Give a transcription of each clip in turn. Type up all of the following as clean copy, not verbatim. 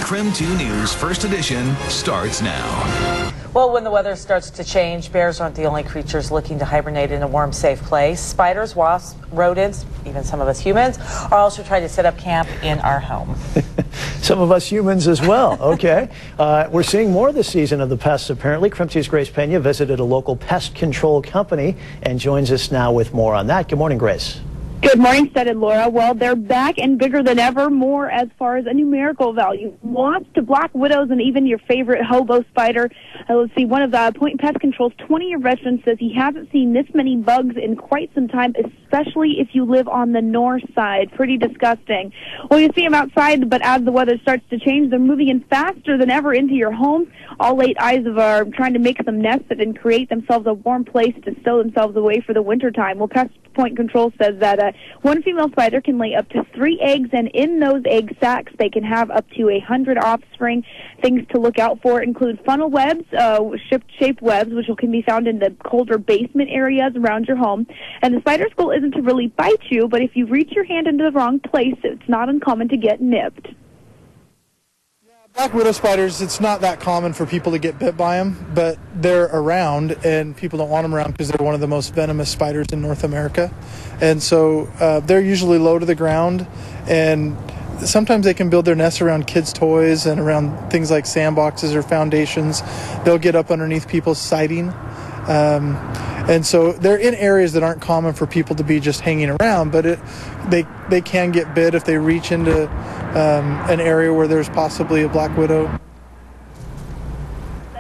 KREM 2 News First Edition starts now. Well, when the weather starts to change, bears aren't the only creatures looking to hibernate in a warm, safe place. Spiders, wasps, rodents, even some of us humans are also trying to set up camp in our home. Some of us humans as well. Okay. We're seeing more this season of the pests, apparently. KREM 2's Grace Pena visited a local pest control company and joins us now with more on that. Good morning, Grace. Good morning, Seth and Laura. Well, they're back and bigger than ever, more as far as a numerical value. Wasps to black widows and even your favorite hobo spider. Let's see, one of the Point Pest Control's 20-year veterans says he hasn't seen this many bugs in quite some time, especially if you live on the north side. Pretty disgusting. Well, you see them outside, but as the weather starts to change, they're moving in faster than ever into your homes. All eight eyes are trying to make some nests and create themselves a warm place to stow themselves away for the wintertime. Well, Pest Point Control says that one female spider can lay up to 3 eggs, and in those egg sacs, they can have up to 100 offspring. Things to look out for include funnel webs, ship-shaped webs, which can be found in the colder basement areas around your home. And the spider's goal isn't to really bite you, but if you reach your hand into the wrong place, it's not uncommon to get nipped. Black widow spiders, it's not that common for people to get bit by them, but they're around and people don't want them around because they're one of the most venomous spiders in North America. And so they're usually low to the ground, and sometimes they can build their nests around kids' toys and around things like sandboxes or foundations. They'll get up underneath people's siding. And so they're in areas that aren't common for people to be just hanging around, but they can get bit if they reach into an area where there's possibly a black widow.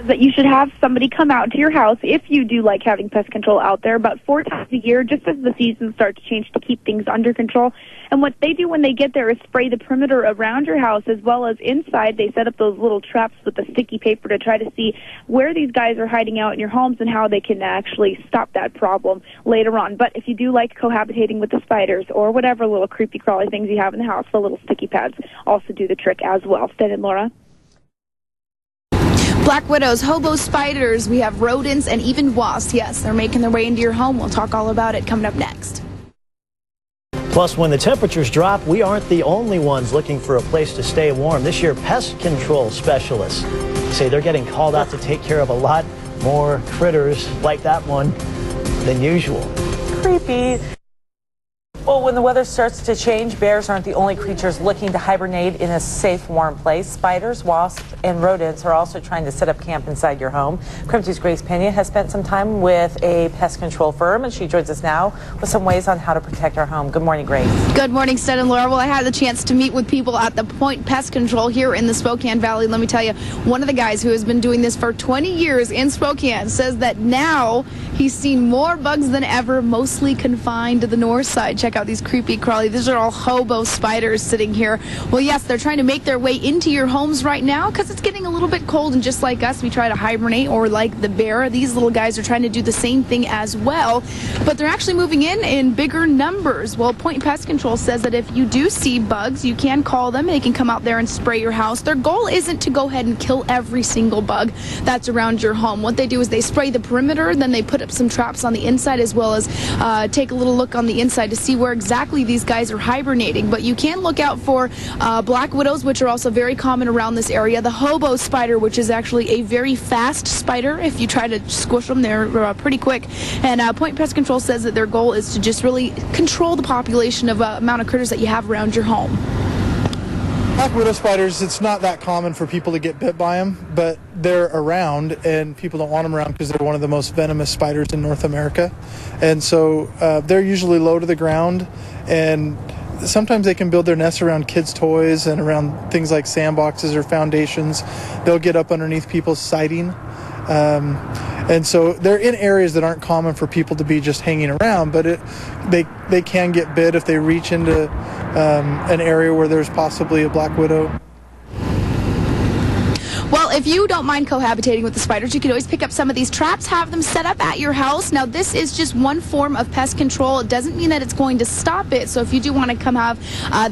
That you should have somebody come out to your house if you do like having pest control out there about 4 times a year, just as the seasons start to change, to keep things under control. And what they do when they get there is spray the perimeter around your house as well as inside. They set up those little traps with the sticky paper to try to see where these guys are hiding out in your homes and how they can actually stop that problem later on. But if you do like cohabitating with the spiders or whatever little creepy crawly things you have in the house, the little sticky pads also do the trick as well. Stan and Laura. Black widows, hobo spiders, we have rodents, and even wasps. Yes, they're making their way into your home. We'll talk all about it coming up next. Plus, when the temperatures drop, we aren't the only ones looking for a place to stay warm. This year, pest control specialists say they're getting called out to take care of a lot more critters like that one than usual. Creepy. Well, when the weather starts to change, bears aren't the only creatures looking to hibernate in a safe, warm place. Spiders, wasps, and rodents are also trying to set up camp inside your home. KREM 2's Grace Pena has spent some time with a pest control firm, and she joins us now with some ways on how to protect our home. Good morning, Grace. Good morning, Stan and Laura. Well, I had the chance to meet with people at the Point Pest Control here in the Spokane Valley. Let me tell you, one of the guys who has been doing this for 20 years in Spokane says that now he's seen more bugs than ever, mostly confined to the north side. Check out these creepy crawly. These are all hobo spiders sitting here. Well, yes, they're trying to make their way into your homes right now because it's getting a little bit cold, and just like us, we try to hibernate, or like the bear, these little guys are trying to do the same thing as well, but they're actually moving in bigger numbers. Well, Point Pest Control says that if you do see bugs, you can call them. They can come out there and spray your house. Their goal isn't to go ahead and kill every single bug that's around your home. What they do is they spray the perimeter, then they put up some traps on the inside, as well as take a little look on the inside to see where exactly these guys are hibernating. But you can look out for black widows, which are also very common around this area. The hobo spider, which is actually a very fast spider. If you try to squish them, they're pretty quick. And Point Pest Control says that their goal is to just really control the population of amount of critters that you have around your home. Black widow spiders, it's not that common for people to get bit by them, but they're around and people don't want them around because they're one of the most venomous spiders in North America. And so they're usually low to the ground, and sometimes they can build their nests around kids' toys and around things like sandboxes or foundations. They'll get up underneath people's siding. And so they're in areas that aren't common for people to be just hanging around, but they can get bit if they reach into an area where there's possibly a black widow. Well, if you don't mind cohabitating with the spiders, you can always pick up some of these traps, have them set up at your house. Now, this is just one form of pest control. It doesn't mean that it's going to stop it. So if you do want to come have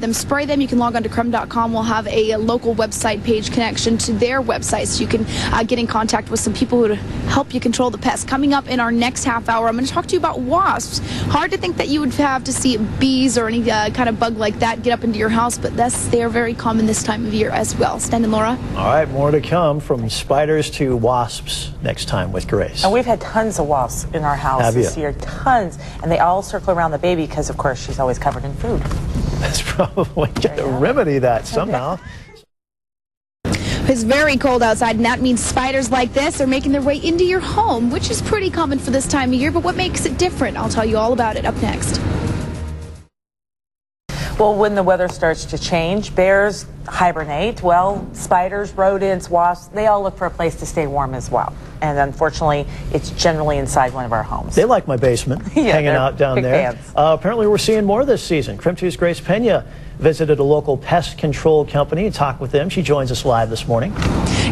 them spray them, you can log on to KREM.com. We'll have a local website page connection to their website, so you can get in contact with some people who to help you control the pests. Coming up in our next half hour, I'm going to talk to you about wasps. Hard to think that you would have to see bees or any kind of bug like that get up into your house, but they are very common this time of year as well. Stan and Laura. All right, more to come from spiders to wasps next time with Grace. And we've had tons of wasps in our house this year, tons. And they all circle around the baby because, of course, she's always covered in food. That's probably going to remedy that somehow. It's very cold outside, and that means spiders like this are making their way into your home, which is pretty common for this time of year. But what makes it different? I'll tell you all about it up next. Well, when the weather starts to change, bears hibernate. Well, spiders, rodents, wasps, they all look for a place to stay warm as well. And unfortunately, it's generally inside one of our homes. They like my basement, hanging out down there. Apparently, we're seeing more this season. KREM 2's Grace Pena visited a local pest control company and talked with them. She joins us live this morning.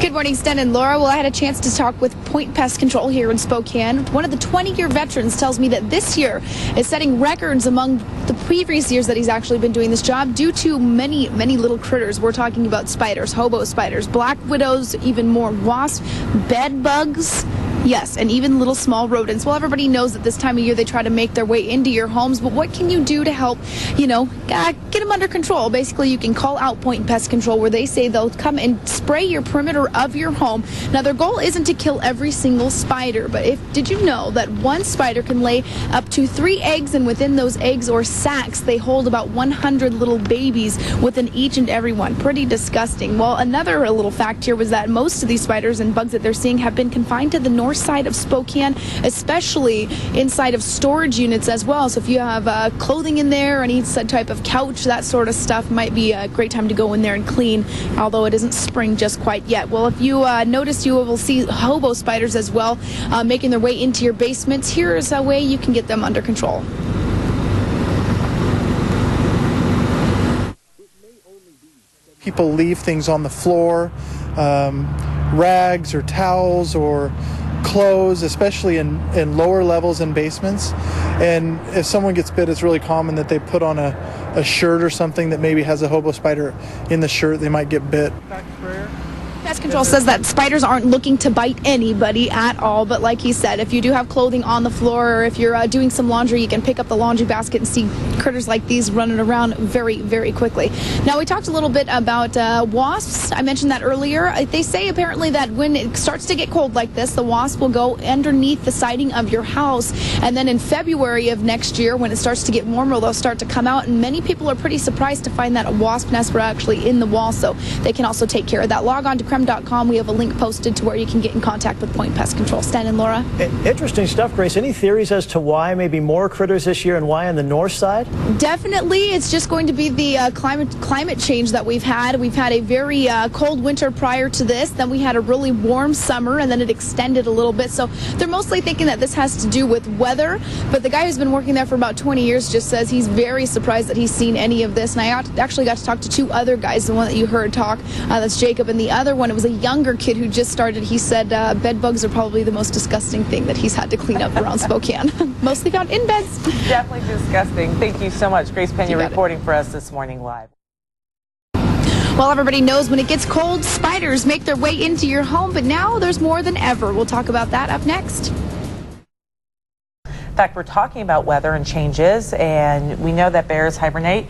Good morning, Sten and Laura. Well, I had a chance to talk with Point Pest Control here in Spokane. One of the 20-year veterans tells me that this year is setting records among the previous years that he's actually been doing this job due to many, many little critters. We're talking about spiders, hobo spiders, black widows, even more wasps, bed bugs. Yes, and even little small rodents. Well, everybody knows that this time of year they try to make their way into your homes, but what can you do to help, get them under control? Basically, you can call out Point Pest Control, where they say they'll come and spray your perimeter of your home. Now, their goal isn't to kill every single spider, but did you know that one spider can lay up to 3 eggs, and within those eggs or sacs, they hold about 100 little babies within each and every one. Pretty disgusting. Well, another little fact here was that most of these spiders and bugs that they're seeing have been confined to the north side of Spokane, especially inside of storage units as well. So if you have clothing in there, any type of couch, that sort of stuff, might be a great time to go in there and clean, although it isn't spring just quite yet. Well, if you notice, you will see hobo spiders as well making their way into your basements. Here's a way you can get them under control. People leave things on the floor, rags or towels or clothes, especially in lower levels in basements. And if someone gets bit, it's really common that they put on a shirt or something that maybe has a hobo spider in the shirt. They might get bit. Pest Control says that spiders aren't looking to bite anybody at all, but like he said, if you do have clothing on the floor, or if you're doing some laundry, you can pick up the laundry basket and see critters like these running around very, very quickly. Now, we talked a little bit about wasps. I mentioned that earlier. They say apparently that when it starts to get cold like this, the wasp will go underneath the siding of your house, and then in February of next year, when it starts to get warmer, they'll start to come out, and many people are pretty surprised to find that a wasp nest were actually in the wall, so they can also take care of that. Log on to KREM.com. We have a link posted to where you can get in contact with Point Pest Control. Stan and Laura. Interesting stuff, Grace. Any theories as to why maybe more critters this year and why on the north side? Definitely. It's just going to be the climate change that we've had. We've had a very cold winter prior to this. Then we had a really warm summer, and then it extended a little bit. So they're mostly thinking that this has to do with weather. But the guy who's been working there for about 20 years just says he's very surprised that he's seen any of this. And I actually got to talk to 2 other guys. The one that you heard talk, that's Jacob, and the other one, it was a younger kid who just started. He said bed bugs are probably the most disgusting thing that he's had to clean up around Spokane. Mostly found in beds. Definitely disgusting. Thank you so much. Grace Pena reporting for us this morning live. Well, everybody knows when it gets cold, spiders make their way into your home, but now there's more than ever. We'll talk about that up next. In fact, we're talking about weather and changes, and we know that bears hibernate.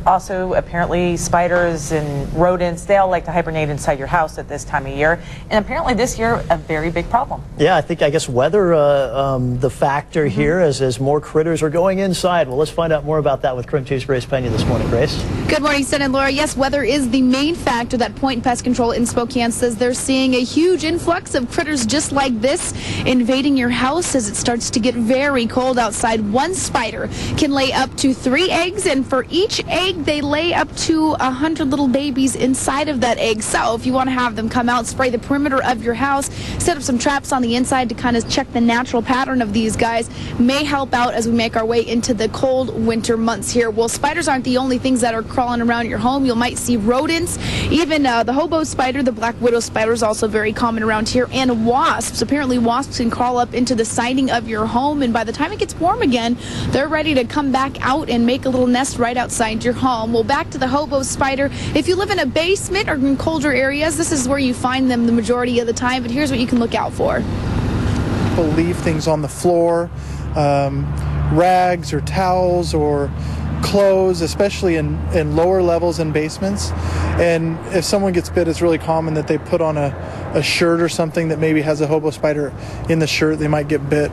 Also, apparently, spiders and rodents, they all like to hibernate inside your house at this time of year. And apparently this year, a very big problem. Yeah, I guess weather, the factor here as more critters are going inside. Well, let's find out more about that with KREM 2's Grace Pena this morning. Grace? Good morning, Stan and Laura. Yes, weather is the main factor that Point Pest Control in Spokane says they're seeing a huge influx of critters just like this invading your house as it starts to get very cold outside. One spider can lay up to 3 eggs, and for each egg, egg, they lay up to 100 little babies inside of that egg. So if you want to have them come out, spray the perimeter of your house, set up some traps on the inside to kind of check the natural pattern of these guys, may help out as we make our way into the cold winter months here. Well, spiders aren't the only things that are crawling around your home. You might see rodents, even the hobo spider, the black widow spider is also very common around here, and wasps. Apparently wasps can crawl up into the siding of your home, and by the time it gets warm again, they're ready to come back out and make a little nest right outside your home. Well, back to the hobo spider. If you live in a basement or in colder areas, this is where you find them the majority of the time, but here's what you can look out for. People leave things on the floor, rags or towels or clothes, especially in lower levels in basements. And if someone gets bit, it's really common that they put on a shirt or something that maybe has a hobo spider in the shirt. They might get bit.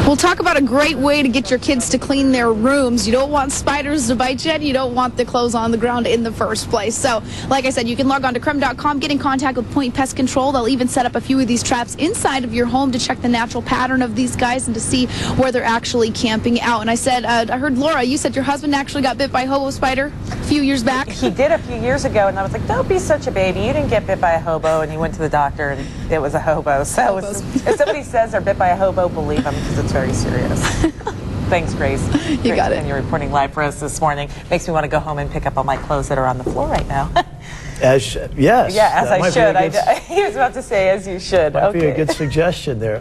We'll talk about a great way to get your kids to clean their rooms. You don't want spiders to bite you, and you don't want the clothes on the ground in the first place. So, like I said, you can log on to KREM.com, get in contact with Point Pest Control. They'll even set up a few of these traps inside of your home to check the natural pattern of these guys and to see where they're actually camping out. And I said, I heard Laura, you said your husband actually got bit by a hobo spider a few years back. He did a few years ago, and I was like, don't be such a baby. You didn't get bit by a hobo. And he went to the doctor, and it was a hobo. So if somebody says they're bit by a hobo, believe them, because it's very serious. Thanks, Grace. You got it. And you're reporting live for us this morning. Makes me want to go home and pick up all my clothes that are on the floor right now. Yes. Yeah, as I should. He was about to say, as you should. Might be a good suggestion there.